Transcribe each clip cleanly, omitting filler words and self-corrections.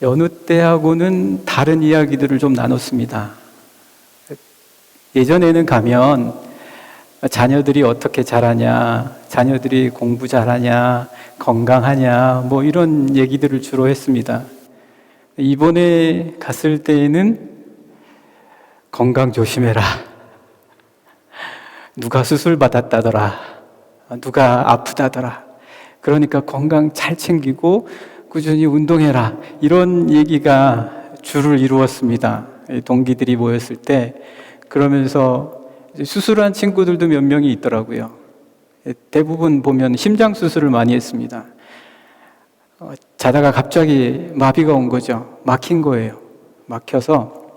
여느 때하고는 다른 이야기들을 좀 나눴습니다. 예전에는 가면 자녀들이 어떻게 자라냐, 자녀들이 공부 잘하냐, 건강하냐, 뭐 이런 얘기들을 주로 했습니다. 이번에 갔을 때에는 건강 조심해라. 누가 수술 받았다더라. 누가 아프다더라. 그러니까 건강 잘 챙기고 꾸준히 운동해라. 이런 얘기가 주를 이루었습니다. 동기들이 모였을 때. 그러면서 수술한 친구들도 몇 명이 있더라고요. 대부분 보면 심장 수술을 많이 했습니다. 자다가 갑자기 마비가 온 거죠. 막힌 거예요. 막혀서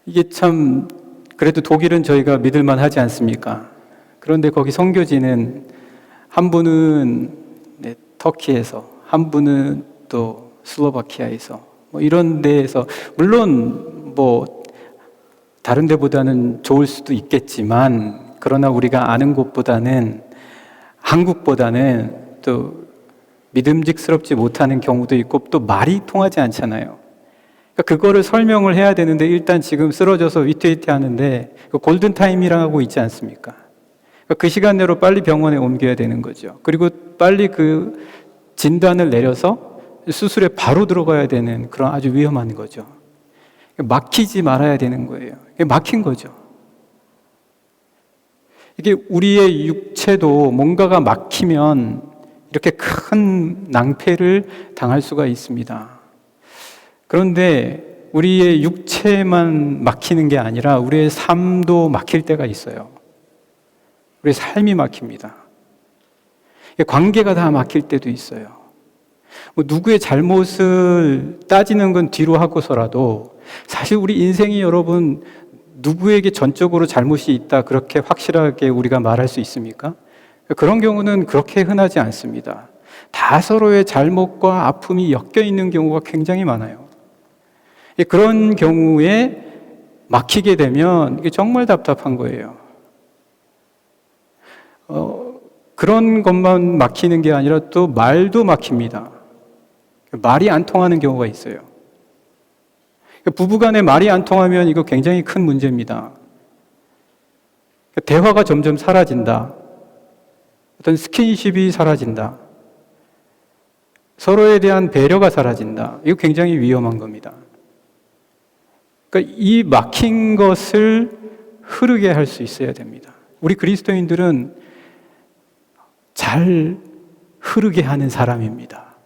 이게 참 그래도 독일은 저희가 믿을만 하지 않습니까? 그런데 거기 선교지는 한 분은 터키에서, 한 분은 또 슬로바키아에서 뭐 이런 데에서, 물론 뭐 다른 데보다는 좋을 수도 있겠지만, 그러나 우리가 아는 곳보다는, 한국보다는 또 믿음직스럽지 못하는 경우도 있고, 또 말이 통하지 않잖아요. 그러니까 그거를 설명을 해야 되는데 일단 지금 쓰러져서 위태위태 하는데 골든타임이라고 있지 않습니까? 그 시간 내로 빨리 병원에 옮겨야 되는 거죠. 그리고 빨리 그 진단을 내려서 수술에 바로 들어가야 되는 그런 아주 위험한 거죠. 막히지 말아야 되는 거예요. 막힌 거죠. 이게 우리의 육체도 뭔가가 막히면 이렇게 큰 낭패를 당할 수가 있습니다. 그런데 우리의 육체만 막히는 게 아니라 우리의 삶도 막힐 때가 있어요. 우리 삶이 막힙니다. 관계가 다 막힐 때도 있어요. 뭐 누구의 잘못을 따지는 건 뒤로 하고서라도 사실 우리 인생이, 여러분, 누구에게 전적으로 잘못이 있다 그렇게 확실하게 우리가 말할 수 있습니까? 그런 경우는 그렇게 흔하지 않습니다. 다 서로의 잘못과 아픔이 엮여 있는 경우가 굉장히 많아요. 그런 경우에 막히게 되면 이게 정말 답답한 거예요. 그런 것만 막히는 게 아니라 또 말도 막힙니다. 말이 안 통하는 경우가 있어요. 부부간에 말이 안 통하면 이거 굉장히 큰 문제입니다. 대화가 점점 사라진다. 어떤 스킨십이 사라진다. 서로에 대한 배려가 사라진다. 이거 굉장히 위험한 겁니다. 그러니까 이 막힌 것을 흐르게 할 수 있어야 됩니다. 우리 그리스도인들은 잘 흐르게 하는 사람입니다.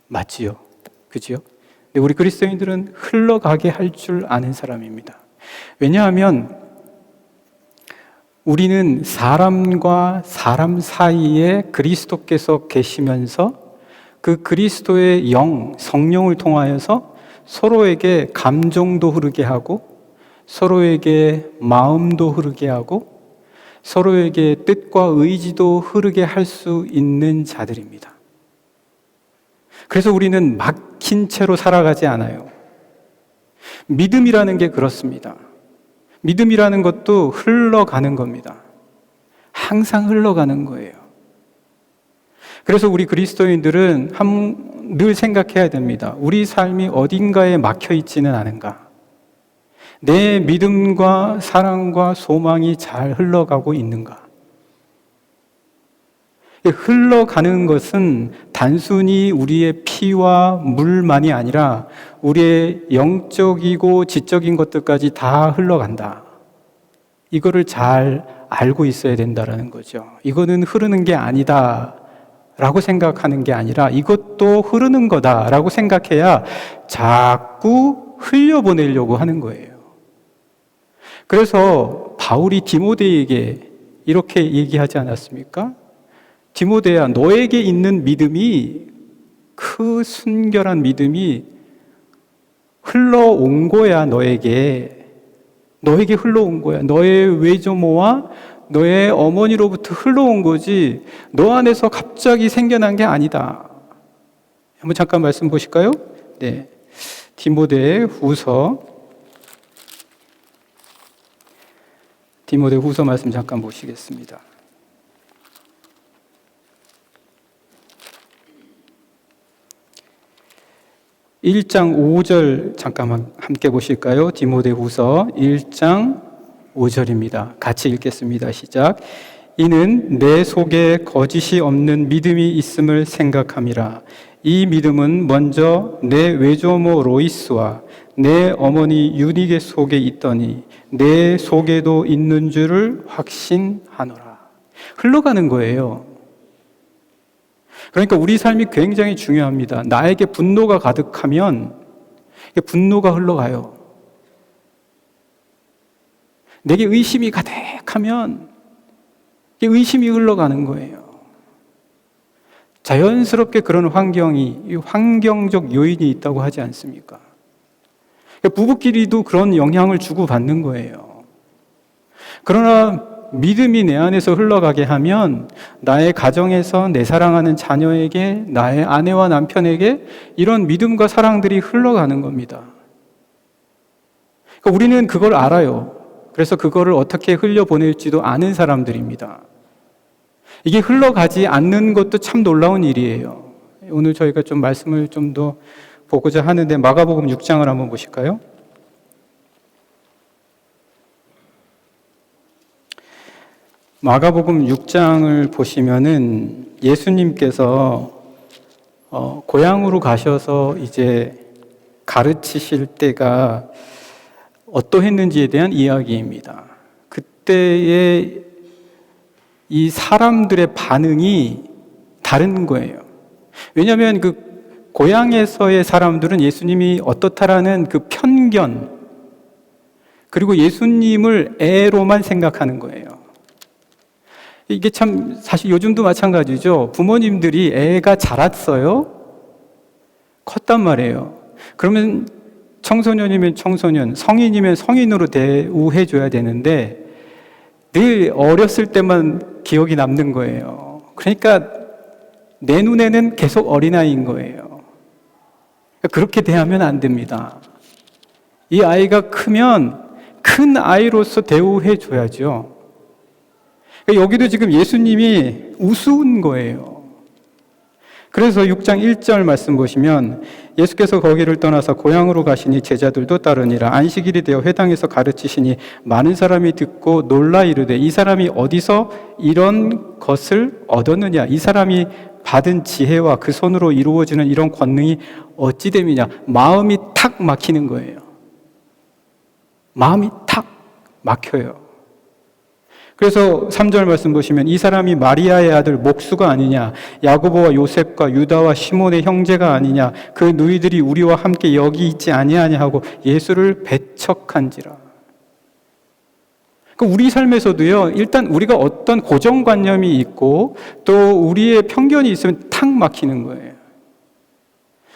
맞지요? 그지요? 근데 우리 그리스도인들은 흘러가게 할 줄 아는 사람입니다. 왜냐하면 우리는 사람과 사람 사이에 그리스도께서 계시면서 그 그리스도의 영, 성령을 통하여서 서로에게 감정도 흐르게 하고, 서로에게 마음도 흐르게 하고, 서로에게 뜻과 의지도 흐르게 할 수 있는 자들입니다. 그래서 우리는 막힌 채로 살아가지 않아요. 믿음이라는 게 그렇습니다. 믿음이라는 것도 흘러가는 겁니다. 항상 흘러가는 거예요. 그래서 우리 그리스도인들은 늘 생각해야 됩니다. 우리 삶이 어딘가에 막혀 있지는 않은가? 내 믿음과 사랑과 소망이 잘 흘러가고 있는가? 흘러가는 것은 단순히 우리의 피와 물만이 아니라 우리의 영적이고 지적인 것들까지 다 흘러간다. 이거를 잘 알고 있어야 된다는 거죠. 이거는 흐르는 게 아니다 라고 생각하는 게 아니라 이것도 흐르는 거다라고 생각해야 자꾸 흘려보내려고 하는 거예요. 그래서 바울이 디모데에게 이렇게 얘기하지 않았습니까? 디모데야, 너에게 있는 믿음이, 그 순결한 믿음이 흘러온 거야. 너에게 흘러온 거야. 너의 외조모와 너의 어머니로부터 흘러온 거지 너 안에서 갑자기 생겨난 게 아니다. 한번 잠깐 말씀 보실까요? 네, 디모데 후서 말씀 잠깐 보시겠습니다. 1장 5절 잠깐만 함께 보실까요? 디모데후서 1장 5절입니다. 같이 읽겠습니다. 시작. 이는 내 속에 거짓이 없는 믿음이 있음을 생각함이라. 이 믿음은 먼저 내 외조모 로이스와 내 어머니 유니게 속에 있더니 내 속에도 있는 줄을 확신하노라. 흘러가는 거예요. 그러니까 우리 삶이 굉장히 중요합니다. 나에게 분노가 가득하면 분노가 흘러가요. 내게 의심이 가득하면 의심이 흘러가는 거예요. 자연스럽게 그런 환경적 요인이 있다고 하지 않습니까? 부부끼리도 그런 영향을 주고받는 거예요. 그러나 믿음이 내 안에서 흘러가게 하면 나의 가정에서 내 사랑하는 자녀에게, 나의 아내와 남편에게 이런 믿음과 사랑들이 흘러가는 겁니다. 그러니까 우리는 그걸 알아요. 그래서 그거를 어떻게 흘려보낼지도 아는 사람들입니다. 이게 흘러가지 않는 것도 참 놀라운 일이에요. 오늘 저희가 좀 말씀을 좀 더 보고자 하는데 마가복음 6장을 한번 보실까요? 마가복음 6장을 보시면은 예수님께서 고향으로 가셔서 이제 가르치실 때가 어떠했는지에 대한 이야기입니다. 그때의 이 사람들의 반응이 다른 거예요. 왜냐하면 그 고향에서의 사람들은 예수님이 어떻다라는 그 편견, 그리고 예수님을 애로만 생각하는 거예요. 이게 참 사실 요즘도 마찬가지죠. 부모님들이 애가 자랐어요, 컸단 말이에요. 그러면 청소년이면 청소년, 성인이면 성인으로 대우해 줘야 되는데 늘 어렸을 때만 기억이 남는 거예요. 그러니까 내 눈에는 계속 어린아이인 거예요. 그렇게 대하면 안 됩니다. 이 아이가 크면 큰 아이로서 대우해 줘야죠. 여기도 지금 예수님이 우스운 거예요. 그래서 6장 1절 말씀 보시면 예수께서 거기를 떠나서 고향으로 가시니 제자들도 따르니라. 안식일이 되어 회당에서 가르치시니 많은 사람이 듣고 놀라 이르되 이 사람이 어디서 이런 것을 얻었느냐? 이 사람이 받은 지혜와 그 손으로 이루어지는 이런 권능이 어찌 됨이냐? 마음이 탁 막히는 거예요. 마음이 탁 막혀요. 그래서 3절 말씀 보시면 이 사람이 마리아의 아들 목수가 아니냐, 야고보와 요셉과 유다와 시몬의 형제가 아니냐, 그 누이들이 우리와 함께 여기 있지 아니하냐 하고 예수를 배척한지라. 우리 삶에서도요, 일단 우리가 어떤 고정관념이 있고 또 우리의 편견이 있으면 탁 막히는 거예요.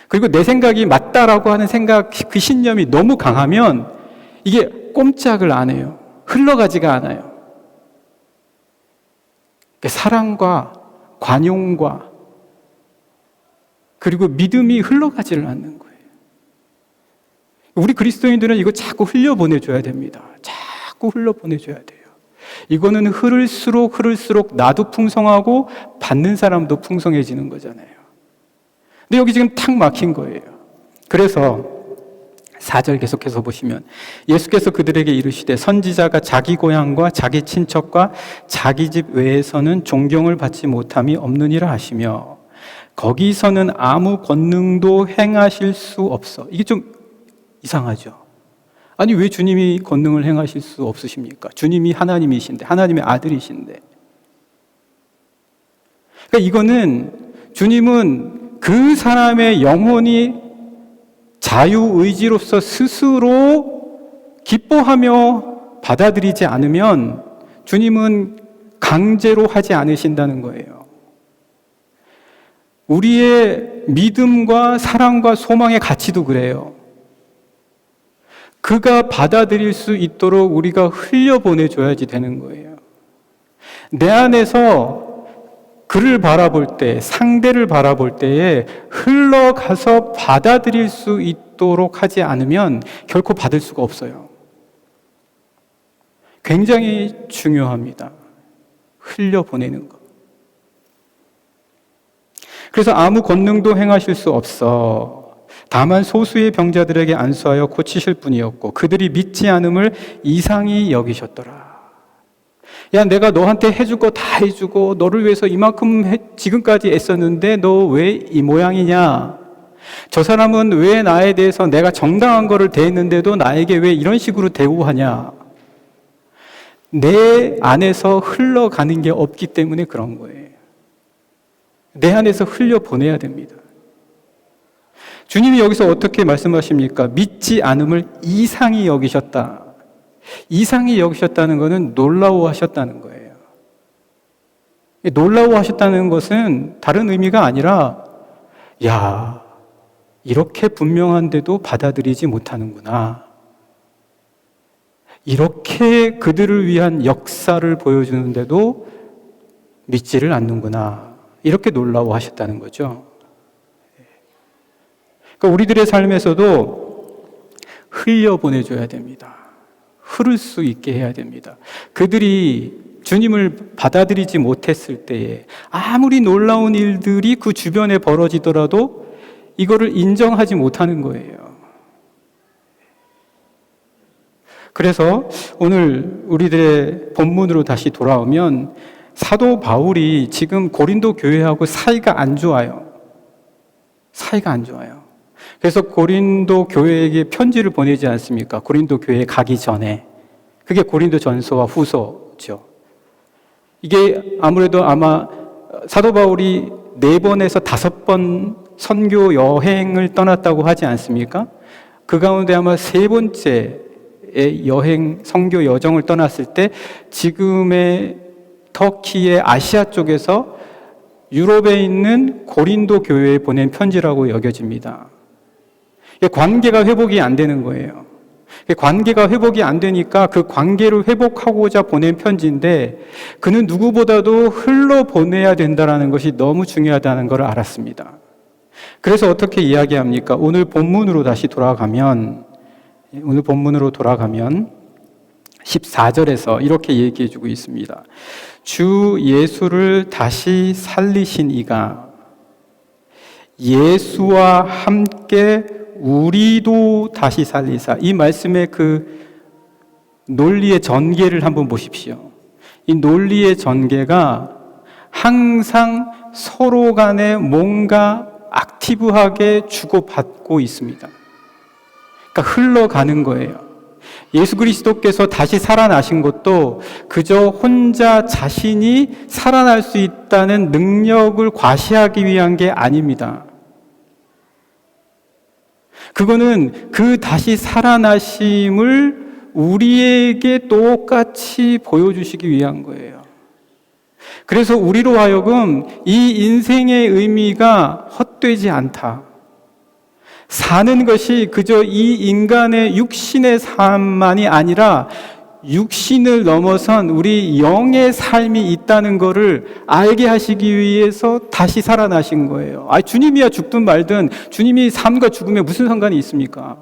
그리고 내 생각이 맞다라고 하는 생각, 그 신념이 너무 강하면 이게 꼼짝을 안 해요. 흘러가지가 않아요. 사랑과 관용과 그리고 믿음이 흘러가지를 않는 거예요. 우리 그리스도인들은 이거 자꾸 흘려보내줘야 됩니다. 자꾸 흘려보내줘야 돼요. 이거는 흐를수록 나도 풍성하고 받는 사람도 풍성해지는 거잖아요. 근데 여기 지금 탁 막힌 거예요. 그래서 4절 계속해서 보시면 예수께서 그들에게 이르시되 선지자가 자기 고향과 자기 친척과 자기 집 외에서는 존경을 받지 못함이 없느니라 하시며 거기서는 아무 권능도 행하실 수 없어. 이게 좀 이상하죠. 아니 왜 주님이 권능을 행하실 수 없으십니까? 주님이 하나님이신데, 하나님의 아들이신데. 그러니까 이거는 주님은 그 사람의 영혼이 자유의지로서 스스로 기뻐하며 받아들이지 않으면 주님은 강제로 하지 않으신다는 거예요. 우리의 믿음과 사랑과 소망의 가치도 그래요. 그가 받아들일 수 있도록 우리가 흘려보내줘야지 되는 거예요. 내 안에서 그를 바라볼 때, 상대를 바라볼 때에 흘러가서 받아들일 수 있도록 하지 않으면 결코 받을 수가 없어요. 굉장히 중요합니다. 흘려보내는 것. 그래서 아무 권능도 행하실 수 없어. 다만 소수의 병자들에게 안수하여 고치실 뿐이었고 그들이 믿지 않음을 이상히 여기셨더라. 야, 내가 너한테 해줄 거 다 해주고 너를 위해서 이만큼 지금까지 애썼는데 너 왜 이 모양이냐? 저 사람은 왜 나에 대해서 내가 정당한 거를 대했는데도 나에게 왜 이런 식으로 대우하냐? 내 안에서 흘러가는 게 없기 때문에 그런 거예요. 내 안에서 흘려보내야 됩니다. 주님이 여기서 어떻게 말씀하십니까? 믿지 않음을 이상히 여기셨다. 이상히 여기셨다는 것은 놀라워하셨다는 거예요. 놀라워하셨다는 것은 다른 의미가 아니라 야, 이렇게 분명한데도 받아들이지 못하는구나. 이렇게 그들을 위한 역사를 보여주는데도 믿지를 않는구나. 이렇게 놀라워하셨다는 거죠. 그러니까 우리들의 삶에서도 흘려보내줘야 됩니다. 흐를 수 있게 해야 됩니다. 그들이 주님을 받아들이지 못했을 때에 아무리 놀라운 일들이 그 주변에 벌어지더라도 이거를 인정하지 못하는 거예요. 그래서 오늘 우리들의 본문으로 다시 돌아오면 사도 바울이 지금 고린도 교회하고 사이가 안 좋아요. 사이가 안 좋아요. 그래서 고린도 교회에게 편지를 보내지 않습니까? 고린도 교회에 가기 전에. 그게 고린도 전서와 후서죠. 이게 아무래도 아마 사도 바울이 4번에서 5번 선교 여행을 떠났다고 하지 않습니까? 그 가운데 아마 3번째의 여행, 선교 여정을 떠났을 때 지금의 터키의 아시아 쪽에서 유럽에 있는 고린도 교회에 보낸 편지라고 여겨집니다. 관계가 회복이 안 되는 거예요. 관계가 회복이 안 되니까 그 관계를 회복하고자 보낸 편지인데 그는 누구보다도 흘러보내야 된다는 것이 너무 중요하다는 걸 알았습니다. 그래서 어떻게 이야기합니까? 오늘 본문으로 돌아가면 14절에서 이렇게 얘기해주고 있습니다. 주 예수를 다시 살리신 이가 예수와 함께 우리도 다시 살리사. 이 말씀의 그 논리의 전개를 한번 보십시오. 이 논리의 전개가 항상 서로 간에 뭔가 액티브하게 주고받고 있습니다. 그러니까 흘러가는 거예요. 예수 그리스도께서 다시 살아나신 것도 그저 혼자 자신이 살아날 수 있다는 능력을 과시하기 위한 게 아닙니다. 그거는 그 다시 살아나심을 우리에게 똑같이 보여주시기 위한 거예요. 그래서 우리로 하여금 이 인생의 의미가 헛되지 않다. 사는 것이 그저 이 인간의 육신의 삶만이 아니라 육신을 넘어선 우리 영의 삶이 있다는 것을 알게 하시기 위해서 다시 살아나신 거예요. 주님이야 죽든 말든 주님이 삶과 죽음에 무슨 상관이 있습니까?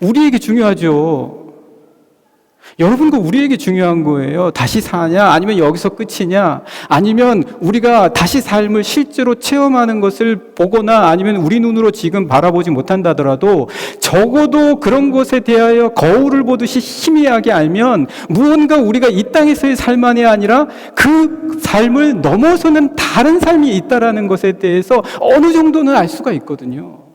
우리에게 중요하죠. 여러분과 우리에게 중요한 거예요. 다시 사냐? 아니면 여기서 끝이냐? 아니면 우리가 다시 삶을 실제로 체험하는 것을 보거나 아니면 우리 눈으로 지금 바라보지 못한다더라도 적어도 그런 것에 대하여 거울을 보듯이 희미하게 알면 무언가 우리가 이 땅에서의 삶만이 아니라 그 삶을 넘어서는 다른 삶이 있다라는 것에 대해서 어느 정도는 알 수가 있거든요.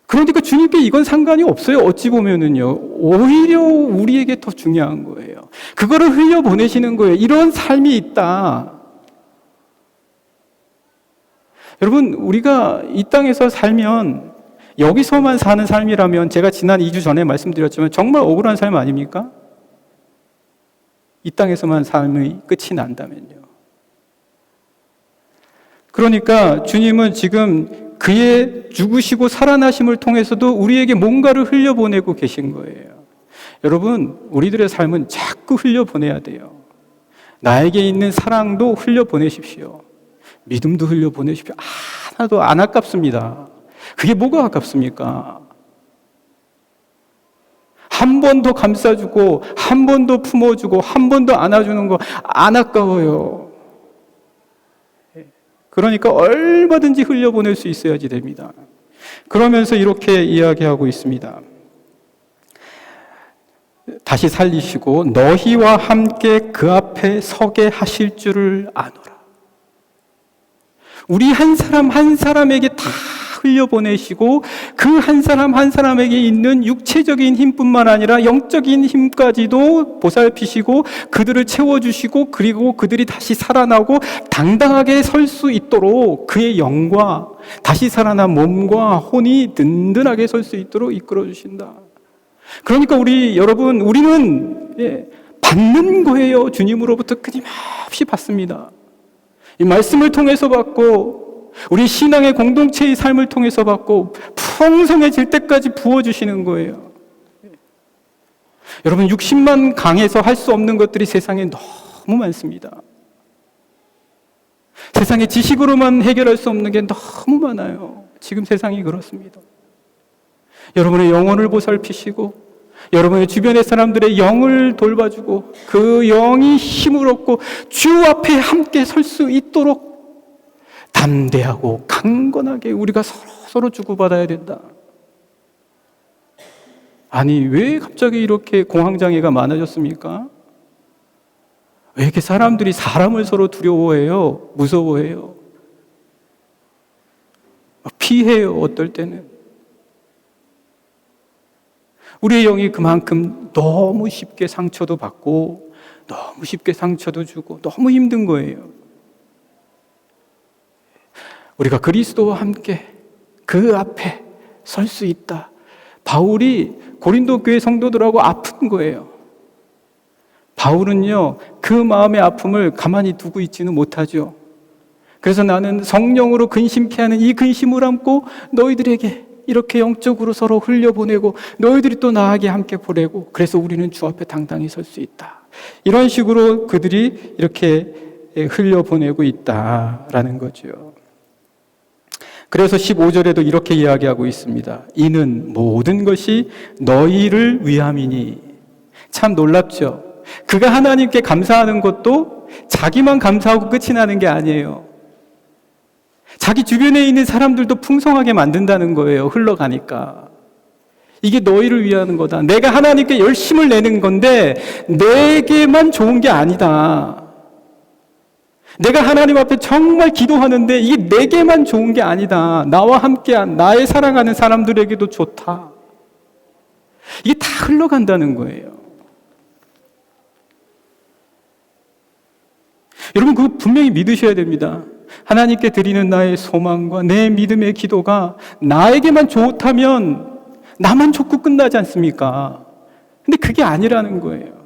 그러니까 주님께 이건 상관이 없어요. 어찌 보면은요. 오히려 우리에게 더 중요한 거예요. 그거를 흘려보내시는 거예요. 이런 삶이 있다. 여러분, 우리가 이 땅에서 살면 여기서만 사는 삶이라면 제가 지난 2주 전에 말씀드렸지만 정말 억울한 삶 아닙니까? 이 땅에서만 삶의 끝이 난다면요. 그러니까 주님은 지금 그의 죽으시고 살아나심을 통해서도 우리에게 뭔가를 흘려보내고 계신 거예요. 여러분, 우리들의 삶은 자꾸 흘려보내야 돼요. 나에게 있는 사랑도 흘려보내십시오. 믿음도 흘려보내십시오. 하나도 안 아깝습니다. 그게 뭐가 아깝습니까? 한 번 더 감싸주고 한 번 더 품어주고 한 번 더 안아주는 거 안 아까워요. 그러니까 얼마든지 흘려보낼 수 있어야지 됩니다. 그러면서 이렇게 이야기하고 있습니다. 다시 살리시고 너희와 함께 그 앞에 서게 하실 줄을 아노라. 우리 한 사람 한 사람에게 다 흘려보내시고 그 한 사람 한 사람에게 있는 육체적인 힘뿐만 아니라 영적인 힘까지도 보살피시고 그들을 채워주시고 그리고 그들이 다시 살아나고 당당하게 설 수 있도록 그의 영과 다시 살아난 몸과 혼이 든든하게 설 수 있도록 이끌어주신다. 그러니까 우리는 받는 거예요. 주님으로부터 끊임없이 받습니다. 이 말씀을 통해서 받고 우리 신앙의 공동체의 삶을 통해서 받고 풍성해질 때까지 부어주시는 거예요. 여러분 60만 강에서 할 수 없는 것들이 세상에 너무 많습니다. 세상의 지식으로만 해결할 수 없는 게 너무 많아요. 지금 세상이 그렇습니다. 여러분의 영혼을 보살피시고 여러분의 주변의 사람들의 영을 돌봐주고 그 영이 힘을 얻고 주 앞에 함께 설 수 있도록 담대하고 강건하게 우리가 서로 주고받아야 된다. 아니 왜 갑자기 이렇게 공황장애가 많아졌습니까? 왜 이렇게 사람들이 사람을 서로 두려워해요? 무서워해요? 피해요 어떨 때는. 우리의 영이 그만큼 너무 쉽게 상처도 받고 너무 쉽게 상처도 주고 너무 힘든 거예요. 우리가 그리스도와 함께 그 앞에 설 수 있다. 바울이 고린도 교회 성도들하고 아픈 거예요. 바울은요, 그 마음의 아픔을 가만히 두고 있지는 못하죠. 그래서 나는 성령으로 근심케 하는 이 근심을 안고 너희들에게 이렇게 영적으로 서로 흘려보내고 너희들이 또 나에게 함께 보내고 그래서 우리는 주 앞에 당당히 설 수 있다. 이런 식으로 그들이 이렇게 흘려보내고 있다라는 거죠. 그래서 15절에도 이렇게 이야기하고 있습니다. 이는 모든 것이 너희를 위함이니. 참 놀랍죠. 그가 하나님께 감사하는 것도 자기만 감사하고 끝이 나는 게 아니에요. 자기 주변에 있는 사람들도 풍성하게 만든다는 거예요. 흘러가니까. 이게 너희를 위하는 거다. 내가 하나님께 열심을 내는 건데 내게만 좋은 게 아니다. 내가 하나님 앞에 정말 기도하는데 이게 내게만 좋은 게 아니다. 나와 함께한 나의 사랑하는 사람들에게도 좋다. 이게 다 흘러간다는 거예요. 여러분 그거 분명히 믿으셔야 됩니다. 하나님께 드리는 나의 소망과 내 믿음의 기도가 나에게만 좋다면 나만 좋고 끝나지 않습니까? 근데 그게 아니라는 거예요.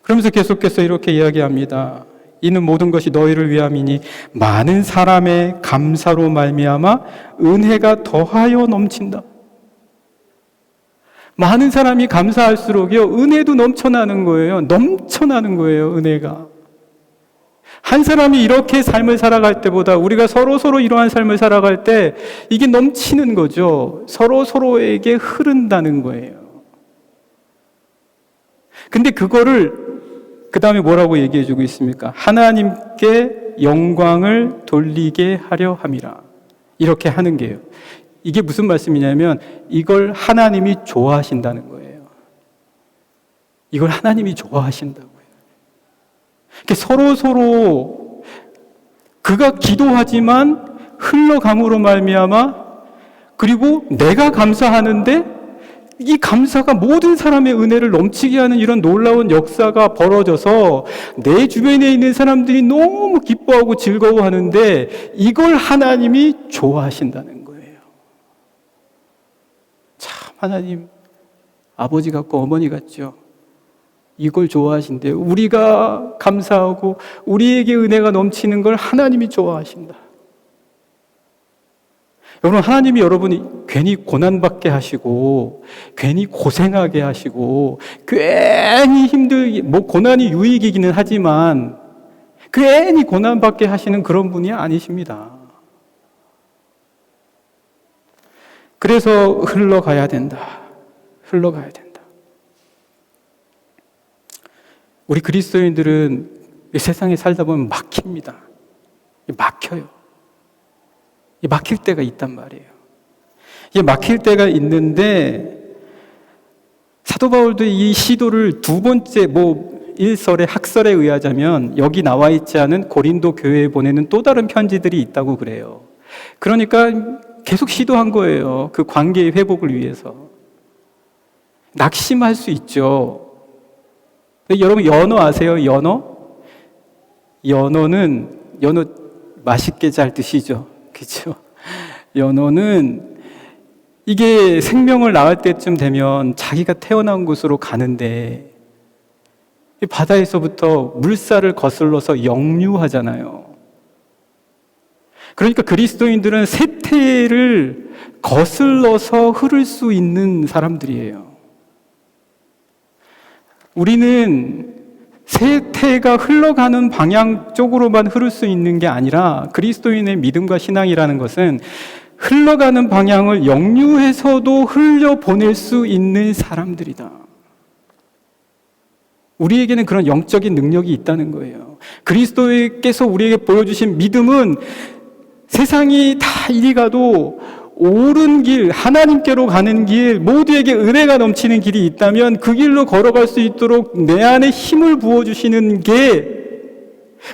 그러면서 계속해서 이렇게 이야기합니다. 이는 모든 것이 너희를 위함이니 많은 사람의 감사로 말미암아 은혜가 더하여 넘친다. 많은 사람이 감사할수록요 은혜도 넘쳐나는 거예요. 넘쳐나는 거예요. 은혜가. 한 사람이 이렇게 삶을 살아갈 때보다 우리가 서로 이러한 삶을 살아갈 때 이게 넘치는 거죠. 서로에게 흐른다는 거예요. 근데 그거를 그 다음에 뭐라고 얘기해 주고 있습니까? 하나님께 영광을 돌리게 하려 함이라. 이렇게 하는 게요. 이게 무슨 말씀이냐면 이걸 하나님이 좋아하신다는 거예요. 이걸 하나님이 좋아하신다고요. 서로 그가 기도하지만 흘러감으로 말미암아 그리고 내가 감사하는데 이 감사가 모든 사람의 은혜를 넘치게 하는 이런 놀라운 역사가 벌어져서 내 주변에 있는 사람들이 너무 기뻐하고 즐거워하는데 이걸 하나님이 좋아하신다는 거예요. 참 하나님 아버지 같고 어머니 같죠. 이걸 좋아하신대요. 우리가 감사하고 우리에게 은혜가 넘치는 걸 하나님이 좋아하신다. 여러분 하나님이 여러분이 괜히 고난받게 하시고 괜히 고생하게 하시고 괜히 힘들게 고난이 유익이기는 하지만 괜히 고난받게 하시는 그런 분이 아니십니다. 그래서 흘러가야 된다. 흘러가야 된다. 우리 그리스도인들은 이 세상에 살다 보면 막힙니다. 막혀요. 막힐 때가 있단 말이에요. 이게 막힐 때가 있는데 사도 바울도 이 시도를 두 번째 일설의 학설에 의하자면 여기 나와 있지 않은 고린도 교회에 보내는 또 다른 편지들이 있다고 그래요. 그러니까 계속 시도한 거예요. 그 관계의 회복을 위해서. 낙심할 수 있죠. 여러분 연어 아세요? 연어? 연어 맛있게 잘 드시죠? 그렇죠? 연어는 이게 생명을 낳을 때쯤 되면 자기가 태어난 곳으로 가는데 바다에서부터 물살을 거슬러서 역류하잖아요. 그러니까 그리스도인들은 세태를 거슬러서 흐를 수 있는 사람들이에요. 우리는 세태가 흘러가는 방향 쪽으로만 흐를 수 있는 게 아니라 그리스도인의 믿음과 신앙이라는 것은 흘러가는 방향을 역류해서도 흘려보낼 수 있는 사람들이다. 우리에게는 그런 영적인 능력이 있다는 거예요. 그리스도께서 우리에게 보여주신 믿음은 세상이 다 이리 가도 옳은 길, 하나님께로 가는 길, 모두에게 은혜가 넘치는 길이 있다면 그 길로 걸어갈 수 있도록 내 안에 힘을 부어주시는 게,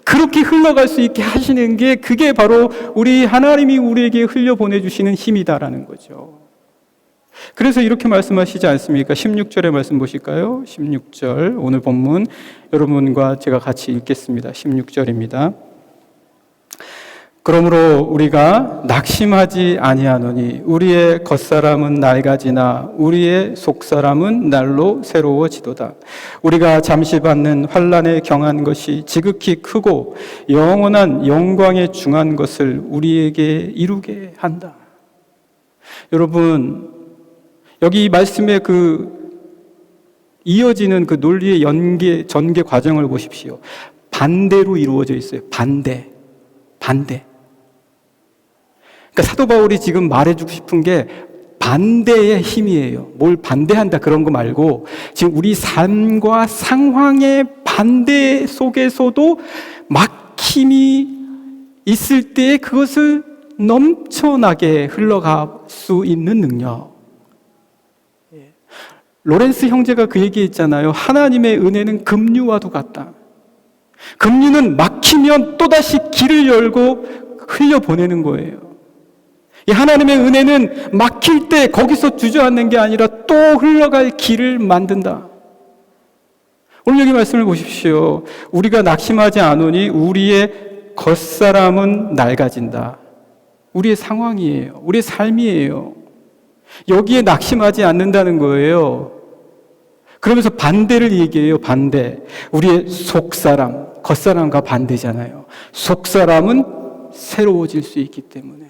그렇게 흘러갈 수 있게 하시는 게, 그게 바로 우리 하나님이 우리에게 흘려보내주시는 힘이다라는 거죠. 그래서 이렇게 말씀하시지 않습니까? 16절의 말씀 보실까요? 16절, 오늘 본문 여러분과 제가 같이 읽겠습니다. 16절입니다. 그러므로 우리가 낙심하지 아니하노니 우리의 겉사람은 낡아지나 우리의 속사람은 날로 새로워지도다. 우리가 잠시 받는 환난에 경한 것이 지극히 크고 영원한 영광에 중한 것을 우리에게 이루게 한다. 여러분, 여기 말씀의 이어지는 그 논리의 전개 과정을 보십시오. 반대로 이루어져 있어요. 반대. 그러니까 사도 바울이 지금 말해주고 싶은 게 반대의 힘이에요. 뭘 반대한다 그런 거 말고 지금 우리 삶과 상황의 반대 속에서도 막힘이 있을 때 그것을 넘쳐나게 흘러갈 수 있는 능력. 로렌스 형제가 그 얘기했잖아요. 하나님의 은혜는 급류와도 같다. 급류는 막히면 또다시 길을 열고 흘려보내는 거예요. 이 하나님의 은혜는 막힐 때 거기서 주저앉는 게 아니라 또 흘러갈 길을 만든다. 오늘 여기 말씀을 보십시오. 우리가 낙심하지 않으니 우리의 겉사람은 낡아진다. 우리의 상황이에요. 우리의 삶이에요. 여기에 낙심하지 않는다는 거예요. 그러면서 반대를 얘기해요. 반대. 우리의 속사람, 겉사람과 반대잖아요. 속사람은 새로워질 수 있기 때문에.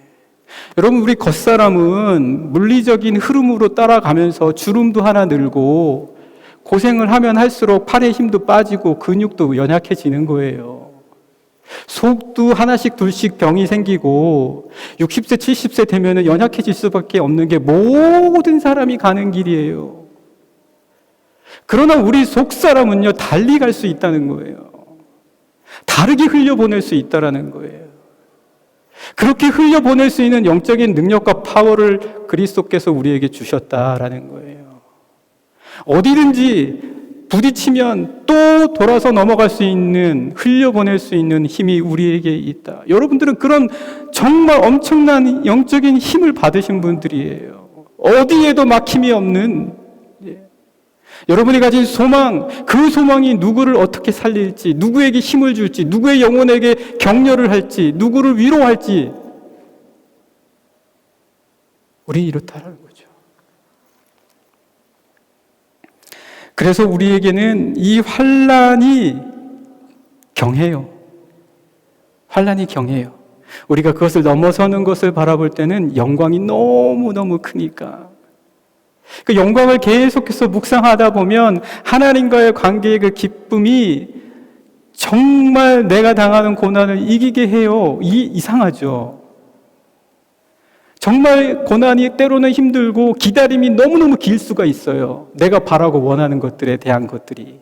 여러분, 우리 겉사람은 물리적인 흐름으로 따라가면서 주름도 하나 늘고 고생을 하면 할수록 팔의 힘도 빠지고 근육도 연약해지는 거예요. 속도 하나씩 둘씩 병이 생기고 60세, 70세 되면 연약해질 수밖에 없는 게 모든 사람이 가는 길이에요. 그러나 우리 속사람은요, 달리 갈 수 있다는 거예요. 다르게 흘려보낼 수 있다는 거예요. 그렇게 흘려보낼 수 있는 영적인 능력과 파워를 그리스도께서 우리에게 주셨다라는 거예요. 어디든지 부딪히면 또 돌아서 넘어갈 수 있는, 흘려보낼 수 있는 힘이 우리에게 있다. 여러분들은 그런 정말 엄청난 영적인 힘을 받으신 분들이에요. 어디에도 막힘이 없는, 여러분이 가진 소망, 그 소망이 누구를 어떻게 살릴지, 누구에게 힘을 줄지, 누구의 영혼에게 격려를 할지, 누구를 위로할지, 우리 이렇다라는 거죠. 그래서 우리에게는 이 환난이 경해요. 환난이 경해요. 우리가 그것을 넘어서는 것을 바라볼 때는 영광이 너무너무 크니까. 그 영광을 계속해서 묵상하다 보면 하나님과의 관계의 그 기쁨이 정말 내가 당하는 고난을 이기게 해요. 이상하죠. 정말 고난이 때로는 힘들고 기다림이 너무너무 길 수가 있어요. 내가 바라고 원하는 것들에 대한 것들이.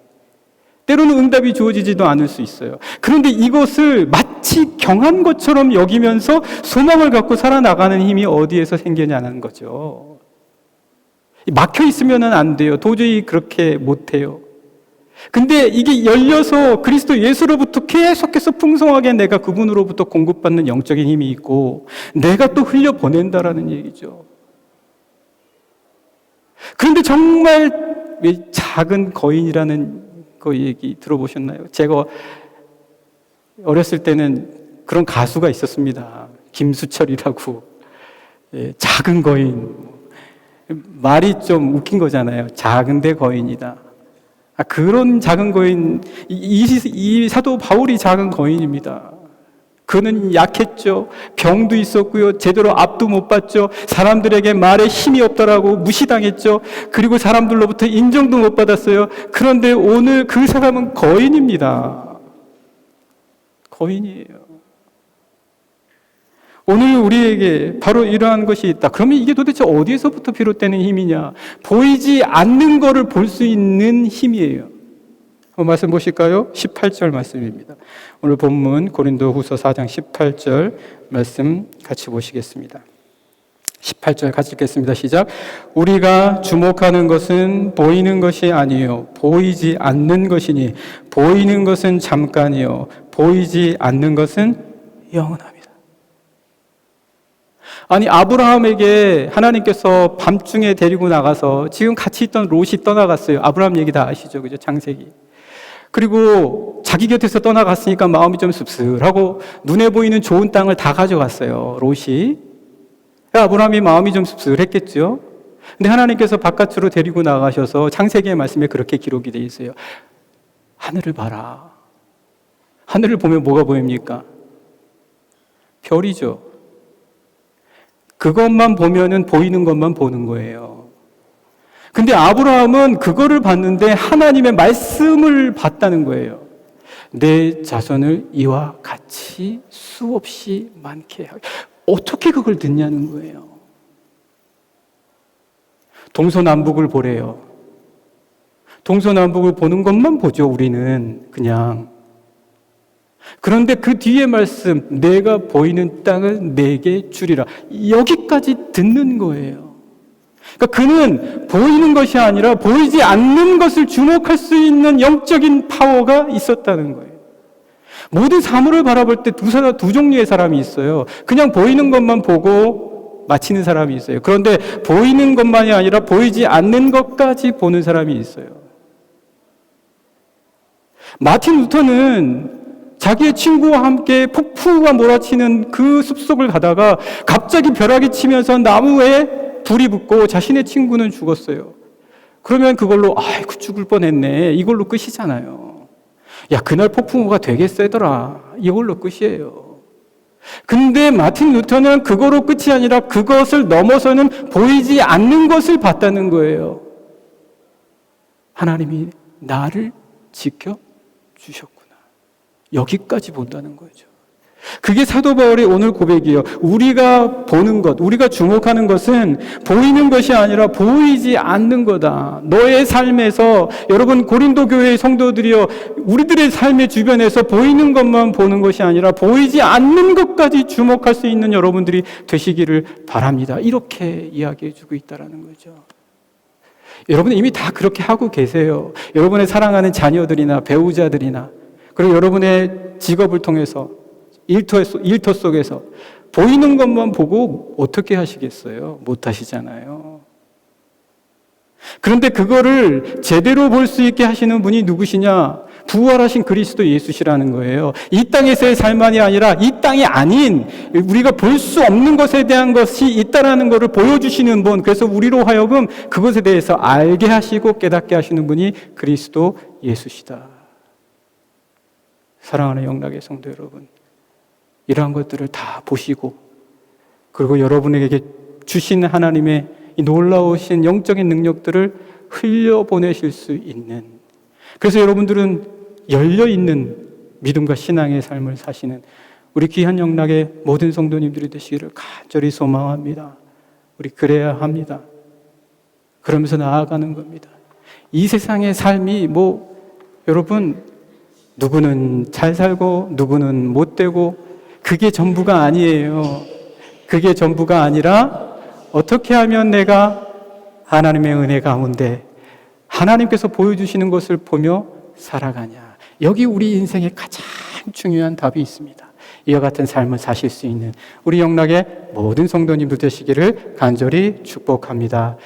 때로는 응답이 주어지지도 않을 수 있어요. 그런데 이것을 마치 경한 것처럼 여기면서 소망을 갖고 살아나가는 힘이 어디에서 생기냐는 거죠. 막혀 있으면 안 돼요. 도저히 그렇게 못해요. 근데 이게 열려서 그리스도 예수로부터 계속해서 풍성하게 내가 그분으로부터 공급받는 영적인 힘이 있고 내가 또 흘려보낸다라는 얘기죠. 그런데 정말 작은 거인이라는 그 얘기 들어보셨나요? 제가 어렸을 때는 그런 가수가 있었습니다. 김수철이라고. 작은 거인. 말이 좀 웃긴 거잖아요. 작은데 거인이다. 그런 작은 거인, 이 사도 바울이 작은 거인입니다. 그는 약했죠. 병도 있었고요. 제대로 앞도 못 봤죠. 사람들에게 말에 힘이 없다라고 무시당했죠. 그리고 사람들로부터 인정도 못 받았어요. 그런데 오늘 그 사람은 거인입니다. 거인이에요. 오늘 우리에게 바로 이러한 것이 있다. 그러면 이게 도대체 어디에서부터 비롯되는 힘이냐? 보이지 않는 것을 볼 수 있는 힘이에요. 한번 말씀 보실까요? 18절 말씀입니다. 오늘 본문 고린도후서 4장 18절 말씀 같이 보시겠습니다. 18절 같이 읽겠습니다. 시작. 우리가 주목하는 것은 보이는 것이 아니요 보이지 않는 것이니 보이는 것은 잠깐이요 보이지 않는 것은 영원합니다. 아니 아브라함에게 하나님께서 밤중에 데리고 나가서 지금 같이 있던 롯이 떠나갔어요. 아브라함 얘기 다 아시죠? 그죠? 창세기. 그리고 자기 곁에서 떠나갔으니까 마음이 좀 씁쓸하고 눈에 보이는 좋은 땅을 다 가져갔어요. 롯이. 아브라함이 마음이 좀 씁쓸했겠죠. 근데 하나님께서 바깥으로 데리고 나가셔서 창세기의 말씀에 그렇게 기록이 되어 있어요. 하늘을 봐라. 하늘을 보면 뭐가 보입니까? 별이죠. 그것만 보면은 보이는 것만 보는 거예요. 근데 아브라함은 그거를 봤는데 하나님의 말씀을 봤다는 거예요. 내 자손을 이와 같이 수없이 많게 하게. 어떻게 그걸 듣냐는 거예요. 동서남북을 보래요. 동서남북을 보는 것만 보죠, 우리는 그냥. 그런데 그 뒤에 말씀, 내가 보이는 땅을 내게 주리라. 여기까지 듣는 거예요. 그러니까 그는 보이는 것이 아니라 보이지 않는 것을 주목할 수 있는 영적인 파워가 있었다는 거예요. 모든 사물을 바라볼 때 두 종류의 사람이 있어요. 그냥 보이는 것만 보고 마치는 사람이 있어요. 그런데 보이는 것만이 아니라 보이지 않는 것까지 보는 사람이 있어요. 마틴 루터는 자기의 친구와 함께 폭풍우가 몰아치는 그 숲속을 가다가 갑자기 벼락이 치면서 나무에 불이 붙고 자신의 친구는 죽었어요. 그러면 그걸로 아이고 죽을 뻔했네. 이걸로 끝이잖아요. 야, 그날 폭풍우가 되게 세더라. 이걸로 끝이에요. 근데 마틴 루터는 그거로 끝이 아니라 그것을 넘어서는 보이지 않는 것을 봤다는 거예요. 하나님이 나를 지켜주셨구나. 여기까지 본다는 거죠. 그게 사도 바울의 오늘 고백이에요. 우리가 보는 것, 우리가 주목하는 것은 보이는 것이 아니라 보이지 않는 거다. 너의 삶에서, 여러분 고린도 교회의 성도들이여, 우리들의 삶의 주변에서 보이는 것만 보는 것이 아니라 보이지 않는 것까지 주목할 수 있는 여러분들이 되시기를 바랍니다. 이렇게 이야기해주고 있다는 거죠. 여러분은 이미 다 그렇게 하고 계세요. 여러분의 사랑하는 자녀들이나 배우자들이나, 그리고 여러분의 직업을 통해서 일터 속에서 보이는 것만 보고 어떻게 하시겠어요? 못 하시잖아요. 그런데 그거를 제대로 볼 수 있게 하시는 분이 누구시냐? 부활하신 그리스도 예수시라는 거예요. 이 땅에서의 삶만이 아니라 이 땅이 아닌 우리가 볼 수 없는 것에 대한 것이 있다라는 것을 보여주시는 분, 그래서 우리로 하여금 그것에 대해서 알게 하시고 깨닫게 하시는 분이 그리스도 예수시다. 사랑하는 영락의 성도 여러분, 이러한 것들을 다 보시고 그리고 여러분에게 주신 하나님의 이 놀라우신 영적인 능력들을 흘려보내실 수 있는, 그래서 여러분들은 열려있는 믿음과 신앙의 삶을 사시는 우리 귀한 영락의 모든 성도님들이 되시기를 간절히 소망합니다. 우리 그래야 합니다. 그러면서 나아가는 겁니다. 이 세상의 삶이 여러분, 누구는 잘 살고 누구는 못 되고 그게 전부가 아니에요. 그게 전부가 아니라 어떻게 하면 내가 하나님의 은혜 가운데 하나님께서 보여주시는 것을 보며 살아가냐. 여기 우리 인생의 가장 중요한 답이 있습니다. 이와 같은 삶을 사실 수 있는 우리 영락의 모든 성도님들 되시기를 간절히 축복합니다.